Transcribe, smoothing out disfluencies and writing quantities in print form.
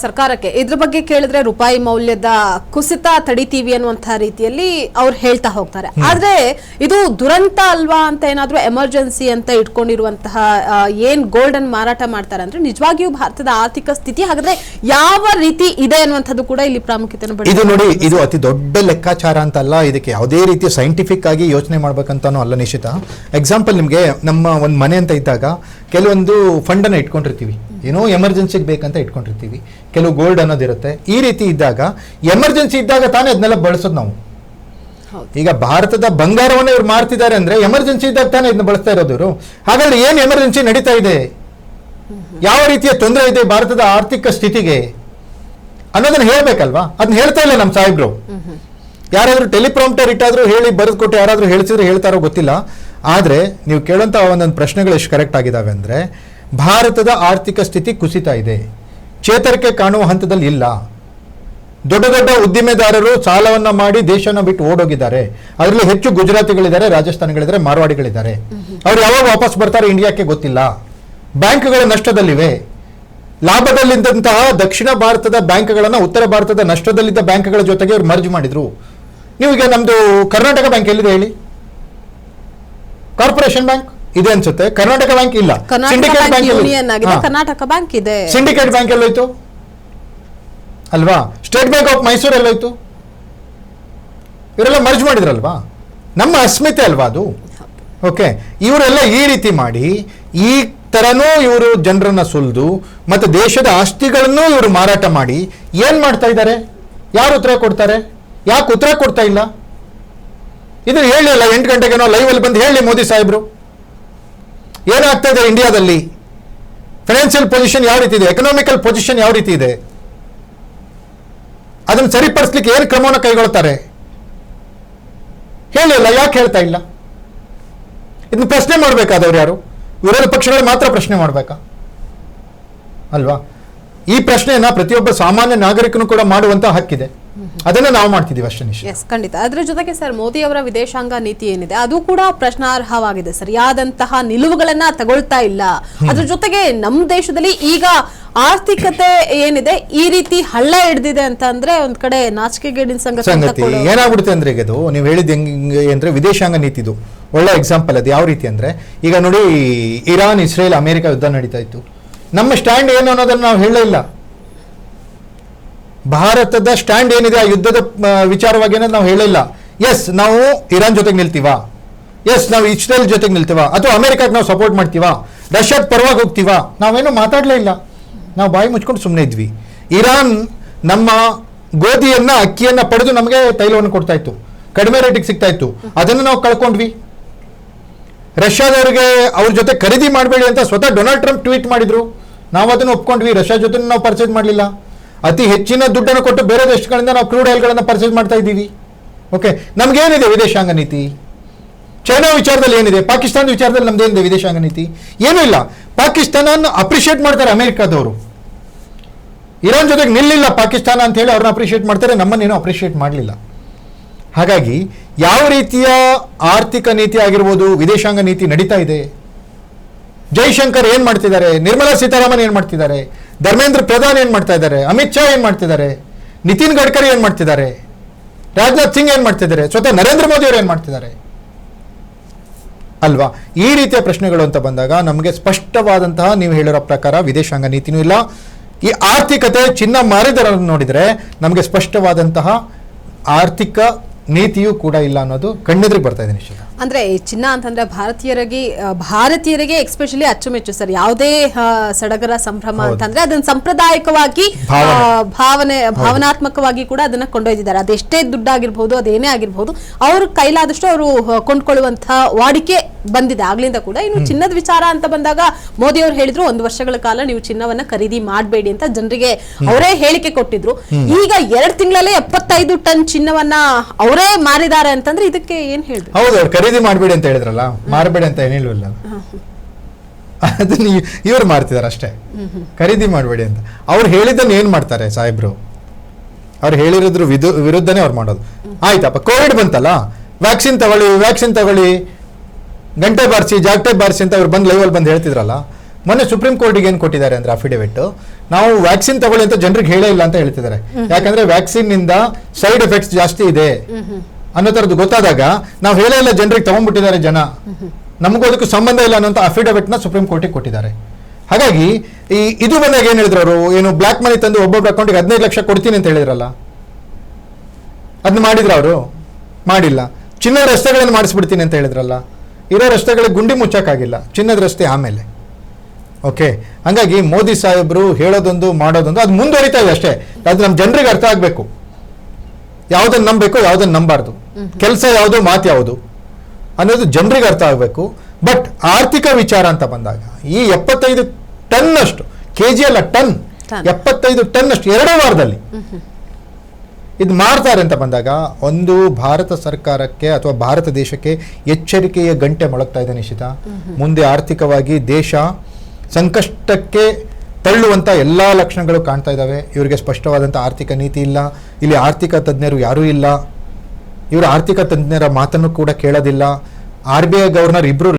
ಸರ್ಕಾರಕ್ಕೆ ಇದ್ರ ಬಗ್ಗೆ ಕೇಳಿದ್ರೆ ರೂಪಾಯಿ ಮೌಲ್ಯದ ಕುಸಿತ ತಡಿತೀವಿ ಅನ್ನುವಂತಹ ರೀತಿಯಲ್ಲಿ ಅವ್ರು ಹೇಳ್ತಾ ಹೋಗ್ತಾರೆ. ಆದ್ರೆ ಇದು ದುರಂತ ಅಲ್ವಾ ಅಂತ ಏನಾದ್ರೂ ಎಮರ್ಜೆನ್ಸಿ ಅಂತ ಇಟ್ಕೊಂಡಿರುವಂತಹ ಏನ್ ಗೋಲ್ಡ್ ಅನ್ನು ಮಾರಾಟ ಮಾಡ್ತಾರೆ ಅಂದ್ರೆ ನಿಜವಾಗಿಯೂ ಭಾರತದ ಆರ್ಥಿಕ ಸ್ಥಿತಿ ಹಾಗಾದ್ರೆ ಯಾವ ರೀತಿ ಇದೆ ಅನ್ನುವಂಥದ್ದು ಕೂಡ ಇಲ್ಲಿ ಪ್ರಾಮುಖ್ಯತೆ ಇದು ನೋಡಿ, ಇದು ಅತಿ ದೊಡ್ಡ ಲೆಕ್ಕಾಚಾರ ಅಂತಲ್ಲ, ಇದಕ್ಕೆ ಯಾವುದೇ ರೀತಿಯ ಸೈಂಟಿಫಿಕ್ ಆಗಿ ಯೋಚನೆ ಮಾಡ್ಬೇಕಂತಾನು ಅಲ್ಲ ನಿಶ್ಚಿತ. ಎಕ್ಸಾಂಪಲ್ ನಿಮಗೆ ನಮ್ಮ ಒಂದು ಮನೆ ಅಂತ ಇದ್ದಾಗ ಕೆಲವೊಂದು ಫಂಡ್ ಅನ್ನ ಇಟ್ಕೊಂಡಿರ್ತೀವಿ, ಏನೋ ಎಮರ್ಜೆನ್ಸಿಗೆ ಬೇಕಂತ ಇಟ್ಕೊಂಡಿರ್ತೀವಿ, ಕೆಲವು ಗೋಲ್ಡ್ ಅನ್ನೋದಿರುತ್ತೆ. ಈ ರೀತಿ ಇದ್ದಾಗ ಎಮರ್ಜೆನ್ಸಿ ಇದ್ದಾಗ ತಾನೇ ಅದನ್ನೆಲ್ಲ ಬಳಸೋದು ನಾವು. ಈಗ ಭಾರತದ ಬಂಗಾರವನ್ನ ಇವ್ರು ಮಾರ್ತಿದ್ದಾರೆ ಅಂದ್ರೆ ಎಮರ್ಜೆನ್ಸಿ ಇದ್ದಾಗ ತಾನೇ ಇದನ್ನ ಬಳಸ್ತಾ ಇರೋದು. ಹಾಗಾದ್ರೆ ಏನ್ ಎಮರ್ಜೆನ್ಸಿ ನಡೀತಾ ಇದೆ, ಯಾವ ರೀತಿಯ ತೊಂದರೆ ಇದೆ ಭಾರತದ ಆರ್ಥಿಕ ಸ್ಥಿತಿಗೆ ಅನ್ನೋದನ್ನ ಹೇಳ್ಬೇಕಲ್ವಾ? ಅದನ್ನ ಹೇಳ್ತಾ ಇಲ್ಲ ನಮ್ಮ ಸಾಹೇಬ್ರು. ಯಾರಾದ್ರೂ ಟೆಲಿಪ್ರಾಂಪ್ಟರ್ ಇಟ್ಟಾದ್ರೂ ಹೇಳಿ ಬರೆದು ಕೊಟ್ಟು ಯಾರಾದ್ರೂ ಹೇಳಿಸಿದ್ರೆ ಹೇಳ್ತಾರೋ ಗೊತ್ತಿಲ್ಲ. ಆದ್ರೆ ನೀವು ಕೇಳುವಂತ ಒಂದೊಂದು ಪ್ರಶ್ನೆಗಳು ಎಷ್ಟು ಕರೆಕ್ಟ್ ಆಗಿದಾವೆ ಅಂದ್ರೆ, ಭಾರತದ ಆರ್ಥಿಕ ಸ್ಥಿತಿ ಕುಸಿತಾ ಇದೆ, ಚೇತರಿಕೆ ಕಾಣುವ ಹಂತದಲ್ಲಿ ಇಲ್ಲ. ದೊಡ್ಡ ದೊಡ್ಡ ಉದ್ದಿಮೆದಾರರು ಸಾಲವನ್ನ ಮಾಡಿ ದೇಶನ ಬಿಟ್ಟು ಓಡೋಗಿದ್ದಾರೆ. ಅದರಲ್ಲಿ ಹೆಚ್ಚು ಗುಜರಾತಿಗಳಿದ್ದಾರೆ, ರಾಜಸ್ಥಾನಿಗಳಿದ್ದಾರೆ, ಮಾರ್ವಾಡಿಗಳಿದ್ದಾರೆ. ಅವ್ರು ಯಾವಾಗ ವಾಪಸ್ ಬರ್ತಾರೆ ಇಂಡಿಯಾಕ್ಕೆ ಗೊತ್ತಿಲ್ಲ. ಬ್ಯಾಂಕ್ಗಳು ನಷ್ಟದಲ್ಲಿವೆ. ಲಾಭದಲ್ಲಿದ್ದಂತಹ ದಕ್ಷಿಣ ಭಾರತದ ಬ್ಯಾಂಕ್ಗಳನ್ನ ಉತ್ತರ ಭಾರತದ ನಷ್ಟದಲ್ಲಿದ್ದ ಬ್ಯಾಂಕ್ಗಳ ಜೊತೆಗೆ ಅವ್ರು ಮರ್ಜ್ ಮಾಡಿದ್ರು. ನೀವು ಈಗ ನಮ್ದು ಕರ್ನಾಟಕ ಬ್ಯಾಂಕ್ ಎಲ್ಲಿದೆ ಹೇಳಿ? ಕಾರ್ಪೊರೇಷನ್ ಬ್ಯಾಂಕ್ ಇದೆ ಅನ್ಸುತ್ತೆ, ಕರ್ನಾಟಕ ಬ್ಯಾಂಕ್ ಇಲ್ಲ. ಸಿಂಡಿಕೇಟ್ ಬ್ಯಾಂಕ್ ಇದೆ. ಸಿಂಡಿಕೇಟ್ ಬ್ಯಾಂಕ್ ಎಲ್ಲೋಯ್ತು ಅಲ್ವಾ? ಸ್ಟೇಟ್ ಬ್ಯಾಂಕ್ ಆಫ್ ಮೈಸೂರು ಎಲ್ಲೋಯ್ತು? ಇವರೆಲ್ಲ ಮರ್ಜ್ ಮಾಡಿದ್ರಲ್ವಾ? ನಮ್ಮ ಅಸ್ಮಿತೆ ಅಲ್ವಾ ಅದು? ಓಕೆ, ಇವರೆಲ್ಲ ಈ ರೀತಿ ಮಾಡಿ ಈ ತರನೂ ಇವರು ಜನರನ್ನ ಸುಲಿದು ಮತ್ತೆ ದೇಶದ ಆಸ್ತಿಗಳನ್ನು ಇವರು ಮಾರಾಟ ಮಾಡಿ ಏನ್ ಮಾಡ್ತಾ ಇದ್ದಾರೆ? ಯಾರು ಉತ್ತರ ಕೊಡ್ತಾರೆ? ಯಾಕೆ ಉತ್ತರ ಕೊಡ್ತಾ ಇಲ್ಲ? ಇದನ್ನ ಹೇಳಿಲ್ಲ 8 ಗಂಟೆಗೇನೋ ಲೈವ್ ಅಲ್ಲಿ ಬಂದು ಹೇಳಿ ಮೋದಿ ಸಾಹೇಬ್ರು, ಏನಾಗ್ತಾ ಇದೆ ಇಂಡಿಯಾದಲ್ಲಿ, ಫೈನಾನ್ಷಿಯಲ್ ಪೊಸಿಷನ್ ಯಾವ ರೀತಿ ಇದೆ, ಎಕನಾಮಿಕಲ್ ಪೊಸಿಷನ್ ಯಾವ ರೀತಿ ಇದೆ, ಅದನ್ನು ಸರಿಪಡಿಸ್ಲಿಕ್ಕೆ ಏನು ಕ್ರಮವನ್ನು ಕೈಗೊಳ್ತಾರೆ? ಹೇಳಿಲ್ಲ, ಯಾಕೆ ಹೇಳ್ತಾ ಇಲ್ಲ? ಇದನ್ನ ಪ್ರಶ್ನೆ ಮಾಡಬೇಕಾದವ್ರು ಯಾರು? ವಿರೋಧ ಪಕ್ಷಗಳು ಮಾತ್ರ ಪ್ರಶ್ನೆ ಮಾಡಬೇಕಾ ಅಲ್ವಾ? ಈ ಪ್ರಶ್ನೆಯನ್ನ ಪ್ರತಿಯೊಬ್ಬ ಸಾಮಾನ್ಯ ನಾಗರಿಕನು ಕೂಡ ಮಾಡುವಂತ ಹಕ್ಕಿದೆ. ಅದನ್ನ ನಾವು ಮಾಡ್ತಿದೀವಿ ಅಷ್ಟೇ. ಖಂಡಿತ. ಅದ್ರ ಜೊತೆಗೆ ಸರ್, ಮೋದಿ ಅವರ ವಿದೇಶಾಂಗ ನೀತಿ ಏನಿದೆ ಅದು ಕೂಡ ಪ್ರಶ್ನಾರ್ಹವಾಗಿದೆ. ಸರಿಯಾದಂತಹ ನಿಲುವುಗಳನ್ನ ತಗೊಳ್ತಾ ಇಲ್ಲ. ಅದ್ರ ಜೊತೆಗೆ ನಮ್ಮ ದೇಶದಲ್ಲಿ ಈಗ ಆರ್ಥಿಕತೆ ಏನಿದೆ ಈ ರೀತಿ ಹಳ್ಳ ಹಿಡ್ದಿದೆ ಅಂತ ಅಂದ್ರೆ ಒಂದ್ ಕಡೆ ನಾಚಿಕೆಗೇಡಿನ ಸಂಗತಿ ಏನಾಗ್ಬಿಡುತ್ತೆ ಅಂದ್ರೆ, ಈಗ ಅದು ನೀವು ಹೇಳಿದ ಹೆಂಗೆ ಅಂದ್ರೆ ವಿದೇಶಾಂಗ ನೀತಿದು ಒಳ್ಳೆ ಎಕ್ಸಾಂಪಲ್. ಅದು ಯಾವ ರೀತಿ ಅಂದ್ರೆ, ಈಗ ನೋಡಿ ಇರಾನ್ ಇಸ್ರೇಲ್ ಅಮೆರಿಕ ಯುದ್ಧ ನಡೀತಾ ಇತ್ತು. ನಮ್ಮ ಸ್ಟ್ಯಾಂಡ್ ಏನು ಅನ್ನೋದನ್ನ ನಾವು ಹೇಳೇ ಇಲ್ಲ. ಭಾರತದ ಸ್ಟ್ಯಾಂಡ್ ಏನಿದೆ ಆ ಯುದ್ಧದ ವಿಚಾರವಾಗಿ ಏನೋ ನಾವು ಹೇಳಿಲ್ಲ. ಎಸ್ ನಾವು ಇರಾನ್ ಜೊತೆಗೆ ನಿಲ್ತೀವಾ, ಎಸ್ ನಾವು ಇಸ್ರೇಲ್ ಜೊತೆಗೆ ನಿಲ್ತೀವಾ, ಅಥವಾ ಅಮೆರಿಕಕ್ಕೆ ನಾವು ಸಪೋರ್ಟ್ ಮಾಡ್ತೀವಾ, ರಷ್ಯಾದ ಪರವಾಗಿ ಹೋಗ್ತೀವಾ, ನಾವೇನು ಮಾತಾಡಲೇ ಇಲ್ಲ. ನಾವು ಬಾಯಿ ಮುಚ್ಕೊಂಡು ಸುಮ್ಮನೆ ಇದ್ವಿ. ಇರಾನ್ ನಮ್ಮ ಗೋಧಿಯನ್ನ ಅಕ್ಕಿಯನ್ನ ಪಡೆದು ನಮಗೆ ತೈಲವನ್ನು ಕೊಡ್ತಾ ಇತ್ತು, ಕಡಿಮೆ ರೇಟಿಗೆ ಸಿಗ್ತಾ ಇತ್ತು. ಅದನ್ನು ನಾವು ಕಳ್ಕೊಂಡ್ವಿ. ರಷ್ಯಾದವರಿಗೆ ಅವ್ರ ಜೊತೆ ಖರೀದಿ ಮಾಡಬೇಡಿ ಅಂತ ಸ್ವತಃ ಡೊನಾಲ್ಡ್ ಟ್ರಂಪ್ ಟ್ವೀಟ್ ಮಾಡಿದ್ರು. ನಾವು ಅದನ್ನು ಒಪ್ಕೊಂಡ್ವಿ. ರಷ್ಯಾ ಜೊತೆ ನಾವು ಪರ್ಚೇಸ್ ಮಾಡಲಿಲ್ಲ. ಅತಿ ಹೆಚ್ಚಿನ ದುಡ್ಡನ್ನು ಕೊಟ್ಟು ಬೇರೆ ದೇಶಗಳಿಂದ ನಾವು ಕ್ರೂಡ್ ಆಯಿಲ್ಗಳನ್ನು ಪರ್ಚೇಸ್ ಮಾಡ್ತಾ ಇದ್ದೀವಿ. ಓಕೆ, ನಮ್ಗೇನಿದೆ ವಿದೇಶಾಂಗ ನೀತಿ? ಚೈನಾ ವಿಚಾರದಲ್ಲಿ ಏನಿದೆ? ಪಾಕಿಸ್ತಾನದ ವಿಚಾರದಲ್ಲಿ ನಮ್ದೇನಿದೆ ವಿದೇಶಾಂಗ ನೀತಿ? ಏನೂ ಇಲ್ಲ. ಪಾಕಿಸ್ತಾನ ಅಪ್ರಿಷಿಯೇಟ್ ಮಾಡ್ತಾರೆ ಅಮೆರಿಕಾದವರು. ಇರಾನ್ ಜೊತೆಗೆ ನಿಲ್ಲಿಲ್ಲ ಪಾಕಿಸ್ತಾನ ಅಂತ ಹೇಳಿ ಅವ್ರನ್ನ ಅಪ್ರಿಷಿಯೇಟ್ ಮಾಡ್ತಾರೆ, ನಮ್ಮನ್ನೇನು ಅಪ್ರಿಷಿಯೇಟ್ ಮಾಡಲಿಲ್ಲ. ಹಾಗಾಗಿ ಯಾವ ರೀತಿಯ ಆರ್ಥಿಕ ನೀತಿ ಆಗಿರ್ಬೋದು, ವಿದೇಶಾಂಗ ನೀತಿ ನಡೀತಾ ಇದೆ? ಜೈಶಂಕರ್ ಏನ್ ಮಾಡ್ತಿದ್ದಾರೆ? ನಿರ್ಮಲಾ ಸೀತಾರಾಮನ್ ಏನ್ ಮಾಡ್ತಿದ್ದಾರೆ? ಧರ್ಮೇಂದ್ರ ಪ್ರಧಾನ್ ಏನ್ ಮಾಡ್ತಾ ಇದ್ದಾರೆ? ಅಮಿತ್ ಶಾ ಏನ್ ಮಾಡ್ತಿದ್ದಾರೆ? ನಿತಿನ್ ಗಡ್ಕರಿ ಏನ್ ಮಾಡ್ತಿದ್ದಾರೆ? ರಾಜನಾಥ್ ಸಿಂಗ್ ಏನ್ ಮಾಡ್ತಿದ್ದಾರೆ? ಸ್ವತಃ ನರೇಂದ್ರ ಮೋದಿ ಅವರು ಏನ್ ಮಾಡ್ತಿದ್ದಾರೆ ಅಲ್ವಾ? ಈ ರೀತಿಯ ಪ್ರಶ್ನೆಗಳು ಅಂತ ಬಂದಾಗ ನಮಗೆ ಸ್ಪಷ್ಟವಾದಂತಹ, ನೀವು ಹೇಳಿರೋ ಪ್ರಕಾರ ವಿದೇಶಾಂಗ ನೀತಿನೂ ಇಲ್ಲ. ಈ ಆರ್ಥಿಕತೆ ಚಿನ್ನ ಮಾರಿದರನ್ನು ನೋಡಿದ್ರೆ ನಮಗೆ ಸ್ಪಷ್ಟವಾದಂತಹ ಆರ್ಥಿಕ ನೀತಿಯೂ ಕೂಡ ಇಲ್ಲ ಅನ್ನೋದು ಕಣ್ಣೆದುರಿಗೆ ಬರ್ತಾ ಇದೆ ನಿಶ್ಚಿತ. ಅಂದ್ರೆ ಚಿನ್ನ ಅಂತಂದ್ರೆ ಭಾರತೀಯರಿಗೆ ಎಕ್ಸ್ಪೆಷಲಿ ಅಚ್ಚುಮೆಚ್ಚು ಸರ್. ಯಾವುದೇ ಸಡಗರ ಸಂಭ್ರಮ ಅಂತಂದ್ರೆ ಅದನ್ನ ಸಾಂಪ್ರದಾಯಿಕವಾಗಿ ಭಾವನಾತ್ಮಕವಾಗಿ ಕೂಡ ಅದನ್ನ ಕೊಂಡೊಯ್ದಿದ್ದಾರೆ. ಅದೆಷ್ಟೇ ದುಡ್ಡಾಗಿರ್ಬಹುದು, ಅದೇನೇ ಆಗಿರ್ಬಹುದು, ಅವ್ರ ಕೈಲಾದಷ್ಟು ಅವರು ಕೊಂಡ್ಕೊಳ್ಳುವಂತಹ ವಾಡಿಕೆ ಬಂದಿದೆ ಆಗ್ಲಿಂದ ಕೂಡ. ಇನ್ನು ಚಿನ್ನದ ವಿಚಾರ ಅಂತ ಬಂದಾಗ ಮೋದಿ ಅವರು ಹೇಳಿದ್ರು 1 ವರ್ಷಗಳ ಕಾಲ ನೀವು ಚಿನ್ನವನ್ನ ಖರೀದಿ ಮಾಡಬೇಡಿ ಅಂತ ಜನರಿಗೆ ಅವರೇ ಹೇಳಿಕೆ ಕೊಟ್ಟಿದ್ರು. ಈಗ 2 ತಿಂಗಳಲ್ಲೇ 75 ಟನ್ ಚಿನ್ನವನ್ನ ಅವರೇ ಮಾರಿದ್ದಾರೆ ಅಂತಂದ್ರೆ ಇದಕ್ಕೆ ಏನ್ ಹೇಳ್ಬೇಕು? ಹೌದು, ಅವ್ರು ಖರೀದಿ ಮಾಡಬೇಡಿ ಅಂತ ಹೇಳಿದ್ರಲ್ಲ, ಮಾರಬೇಡಿ ಅಂತ ಏನಿಲ್ವಲ್ಲ. ಅದನ್ನ ಇವ್ರು ಮಾರ್ತಿದಾರೆ ಅಷ್ಟೇ, ಖರೀದಿ ಮಾಡಬೇಡಿ ಅಂತ. ಅವ್ರು ಹೇಳಿದ್ದನ್ನು ಏನ್ ಮಾಡ್ತಾರೆ ಸಾಹೇಬ್ರು? ಅವ್ರು ಹೇಳಿರೋದ್ರ ವಿರುದ್ಧನೇ ಅವ್ರು ಮಾಡೋದು. ಆಯ್ತಪ್ಪ, ಕೋವಿಡ್ ಬಂತಲ್ಲ, ವ್ಯಾಕ್ಸಿನ್ ತಗೊಳ್ಳಿ ಗಂಟೆ ಬಾರಿಸಿ ಜಾಗಟೆ ಬಾರಿಸಿ ಅಂತ ಅವ್ರು ಬಂದು ಲೈವಲ್ಲಿ ಬಂದು ಹೇಳ್ತಿದ್ರಲ್ಲ. ಮೊನ್ನೆ ಸುಪ್ರೀಂ ಕೋರ್ಟಿಗೆ ಏನು ಕೊಟ್ಟಿದ್ದಾರೆ ಅಂದ್ರೆ ಅಫಿಡವಿಟ್, ನಾವು ವ್ಯಾಕ್ಸಿನ್ ತಗೊಳ್ಳಿ ಅಂತ ಜನರಿಗೆ ಹೇಳೇ ಇಲ್ಲ ಅಂತ ಹೇಳ್ತಿದ್ದಾರೆ. ಯಾಕಂದ್ರೆ ವ್ಯಾಕ್ಸಿನ್ ನಿಂದ ಸೈಡ್ ಎಫೆಕ್ಟ್ಸ್ ಜಾಸ್ತಿ ಇದೆ ಅನ್ನೋ ಥರದ್ದು ಗೊತ್ತಾದಾಗ ನಾವು ಹೇಳೇ ಇಲ್ಲ, ಜನರಿಗೆ ತಗೊಂಡ್ಬಿಟ್ಟಿದ್ದಾರೆ ಜನ, ನಮಗೂ ಅದಕ್ಕೂ ಸಂಬಂಧ ಇಲ್ಲ ಅನ್ನೋಂಥ ಅಫಿಡವಿಟ್ ನ ಸುಪ್ರೀಂ ಕೋರ್ಟಿಗೆ ಕೊಟ್ಟಿದ್ದಾರೆ. ಹಾಗಾಗಿ ಇದು ಬಂದಾಗ ಏನ್ ಹೇಳಿದ್ರು ಅವರು, ಏನು ಬ್ಲಾಕ್ ಮನಿ ತಂದು ಒಬ್ಬೊಬ್ಬರ ಅಕೌಂಟಿಗೆ 15 ಲಕ್ಷ ಕೊಡ್ತೀನಿ ಅಂತ ಹೇಳಿದ್ರಲ್ಲ, ಅದನ್ನ ಮಾಡಿದ್ರ ಅವರು? ಮಾಡಿಲ್ಲ. ಚಿನ್ನದ ರಸ್ತೆಗಳನ್ನು ಮಾಡಿಸ್ಬಿಡ್ತೀನಿ ಅಂತ ಹೇಳಿದ್ರಲ್ಲ, ಇರೋ ರಸ್ತೆಗಳಿಗೆ ಗುಂಡಿ ಮುಚ್ಚಕ್ಕಾಗಿಲ್ಲ, ಚಿನ್ನದ ರಸ್ತೆ ಆಮೇಲೆ. ಓಕೆ, ಹಂಗಾಗಿ ಮೋದಿ ಸಾಹೇಬರು ಹೇಳೋದೊಂದು ಮಾಡೋದೊಂದು, ಅದು ಮುಂದುವರಿತಾ ಇದೆ ಅಷ್ಟೇ. ಅದು ನಮ್ಮ ಜನರಿಗೆ ಅರ್ಥ ಆಗಬೇಕು, ಯಾವುದನ್ನು ನಂಬಬೇಕು ಯಾವುದನ್ನು ನಂಬಾರ್ದು, ಕೆಲಸ ಯಾವುದು ಮಾತು ಯಾವುದು ಅನ್ನೋದು ಜನರಿಗೆ ಅರ್ಥ ಆಗಬೇಕು. ಬಟ್ ಆರ್ಥಿಕ ವಿಚಾರ ಅಂತ ಬಂದಾಗ ಈ 75 ಟನ್ ಅಷ್ಟು, ಕೆಜಿ ಅಲ್ಲ ಟನ್, 75 ಟನ್ ಅಷ್ಟು 2 ವಾರದಲ್ಲಿ ಇದು ಮಾಡ್ತಾರೆ ಅಂತ ಬಂದಾಗ ಒಂದು ಭಾರತ ಸರ್ಕಾರಕ್ಕೆ ಅಥವಾ ಭಾರತ ದೇಶಕ್ಕೆ ಎಚ್ಚರಿಕೆಯ ಗಂಟೆ ಮೊಳಗ್ತಾ ಇದೆ ನಿಶ್ಚಿತ. ಮುಂದೆ ಆರ್ಥಿಕವಾಗಿ ದೇಶ ಸಂಕಷ್ಟಕ್ಕೆ ತಳ್ಳುವಂಥ ಎಲ್ಲ ಲಕ್ಷಣಗಳು ಕಾಣ್ತಾ ಇದ್ದಾವೆ. ಇವರಿಗೆ ಸ್ಪಷ್ಟವಾದಂಥ ಆರ್ಥಿಕ ನೀತಿ ಇಲ್ಲ, ಇಲ್ಲಿ ಆರ್ಥಿಕ ತಜ್ಞರು ಯಾರೂ ಇಲ್ಲ, ಇವರು ಆರ್ಥಿಕ ತಜ್ಞರ ಮಾತನ್ನು ಕೂಡ ಕೇಳೋದಿಲ್ಲ. RBI ಗವರ್ನರ್ ಇಬ್ಬರು